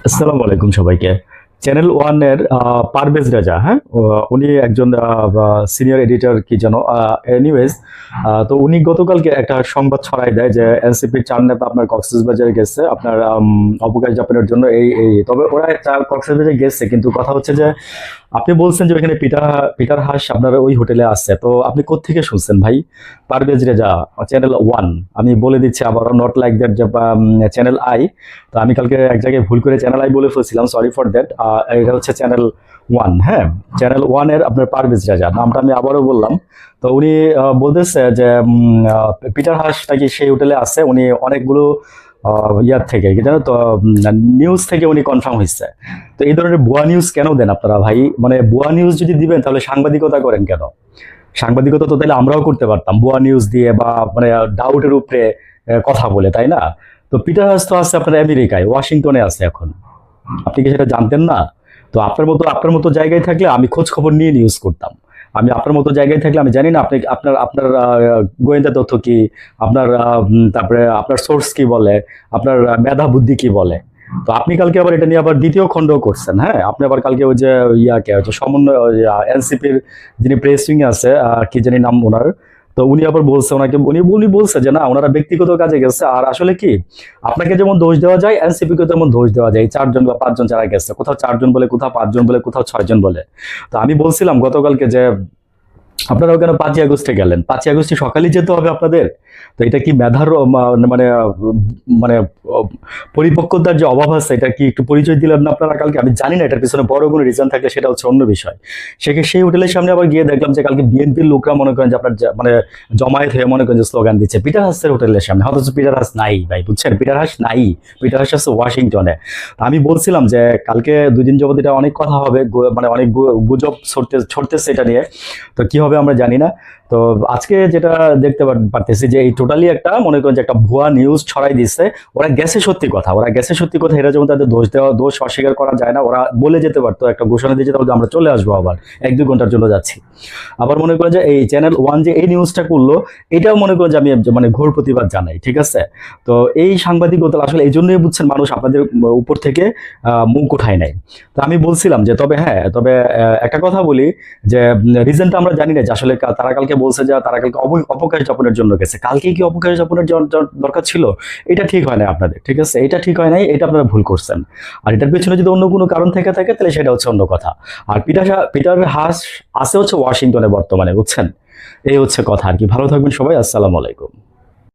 আসসালামু আলাইকুম সবাইকে। চ্যানেল ওয়ানের পারভেজ রাজা, হ্যাঁ, উনি একজন সিনিয়র এডিটর কি যেন, এনিওয়েজ। তো উনি গতকালকে একটা সংবাদ ছড়াই দেয় যে এনসিপির চার নেতা আপনার কক্সবাজারে গেছে আপনার অবকাশ যাপনের জন্য। এই তবে ওরা কক্সবাজারে গেছে, কিন্তু কথা হচ্ছে যে আপনি বলছেন যে ওখানে পিটার হাস আপনার ওই হোটেলে আছে। তো আপনি কোত্থেকে শুনছেন ভাই? Parvez Reza, channel one. আমি বলে দিচ্ছি আবার, নট লাইক দ্যাট যে চ্যানেল আই। তো আমি কালকে এক জায়গায় ভুল করে চ্যানেল আই বলে ফেলছিলাম, সরি ফর দ্যাট। এটা হচ্ছে চ্যানেল ওয়ান, হ্যাঁ। চ্যানেল ওয়ানের আপনার পারভেজ রাজা নামটা আমি আবারও বললাম। তো উনি বলতেছে যে পিটার হাস নাকি সেই হোটেলে আছে। উনি অনেকগুলো ইয়ার থেকে কি জানো তো, নিউজ থেকে উনি কনফার্ম হয়েছে। তো এই ধরনের ভুয়া নিউজ কেন দেন আপনারা ভাই? মানে ভুয়া নিউজ যদি দিবেন তাহলে সাংবাদিকতা করেন কেন? সাংবাদিকতা তো তাহলে আমরাও করতে পারতাম ভুয়া নিউজ দিয়ে বা মানে ডাউটের উপরে কথা বলে, তাই না? তো পিটার হাস তো আছে আপনার আমেরিকায়, ওয়াশিংটনে আছে এখন। আপনি কি সেটা জানতেন না? তো আপনার মতো জায়গায় থাকলে আমি খোঁজ খবর নিয়ে নিউজ করতাম। আমি আপনার মতো জায়গায় থাকলে আমি জানি না আপনি আপনার আপনার গোয়েন্দা তথ্য কি, আপনার তারপরে আপনার সোর্স কি বলে, আপনার মেধা বুদ্ধি কি বলে। তো আপনি কালকে আবার এটা নিয়ে আবার দ্বিতীয় খণ্ড করছেন, হ্যাঁ। আপনি আবার কালকে ওই যে ইয়াকে হচ্ছে সমন্বয় এনসিপির যিনি প্রেস উইং আছে, কি জানি নাম ওনার। তো উনি আবার বলছে, ওনাকে উনি উনি বলছে যে না, ওনারা ব্যক্তিগত কাজে গেছে। আর আসলে কি, আপনাকে যেমন দোষ দেওয়া যায় এনসিপি কে তেমন দোষ দেওয়া যায়। এই চারজন বা পাঁচজন যারা গেছে, কোথাও চারজন বলে, কোথাও পাঁচজন বলে, কোথাও ছয়জন বলে। তো আমি বলছিলাম গতকালকে যে আপনারাও কেন 5ই আগস্টে গেলেন? 5ই আগস্টে সকালেই যেতে হবে আপনাদের? তো এটা কি মেধার মানে মানে পরিপক্কতার যে অভাব আছে, এটা কি একটু পরিচয় দিলেন না আপনারা কালকে? আমি জানি না এটার পিছনে বড় কোনো রিজন থাকলে, সেটা হচ্ছে অন্য বিষয়। সেই হোটেলের সামনে আবার গিয়ে দেখলাম যে কালকে বিএনপির লোকরা মনে করেন যে আপনার মানে জমায়েত হয়ে মনে করেন যে স্লোগান দিচ্ছে পিটার হাসের হোটেলের সামনে। অথচ পিটার হাস নাই ভাই, বুঝছেন? পিটার হাস নাই। পিটার হাস আছে ওয়াশিংটনে। আমি বলছিলাম যে কালকে 2 দিন যাবত এটা অনেক কথা হবে, মানে অনেক গুজব ছড়তেছে এটা নিয়ে। তো কি হবে আমরা জানি না। তো আজকে যেটা দেখতে পারতেছি যে এই টোটালি একটা মনে করেন যে একটা ভুয়া নিউজ ছড়াই দিচ্ছে। ওরা গেছে সত্যি কথা, এটা যেমন তাদের দোষ অস্বীকার করা যায় না। ওরা বলে যেতে পারতো, একটা ঘোষণা দিয়ে যেতে পারতো আমরা চলে আসবো, আবার 1-2 ঘন্টার জন্য যাচ্ছি। আবার মনে করেন যে এই চ্যানেল ওয়ান যে এই নিউজটা করলো, এটাও মনে করেন যে আমি মানে ঘোর প্রতিবাদ জানাই, ঠিক আছে? তো এই সাংবাদিকতা আসলে এই জন্যই বুঝছেন মানুষ আপনাদের উপর থেকে মুখ উঠায় নাই। তো আমি বলছিলাম যে তবে হ্যাঁ, তবে একটা কথা বলি যে রিজনটা আমরা জানি না যে আসলে তারা কালকে বলছে যে তারা কালকে অবকাশ যাপনের জন্য গেছে। কালকে কি অবকাশ যাপনের দরকার ছিল? এটা ঠিক হয় না আপনাদের, ঠিক আছে? এটা ঠিক হয় নাই, এটা আপনারা ভুল করছেন। আর এটার পেছনে যদি অন্য কোনো কারণ থেকে থাকে তাহলে সেটা হচ্ছে অন্য কথা। আর পিটার হাস আছে হচ্ছে ওয়াশিংটনে বর্তমানে, বুঝছেন? এই হচ্ছে কথা আর কি। ভালো থাকবেন সবাই, আসসালামু আলাইকুম।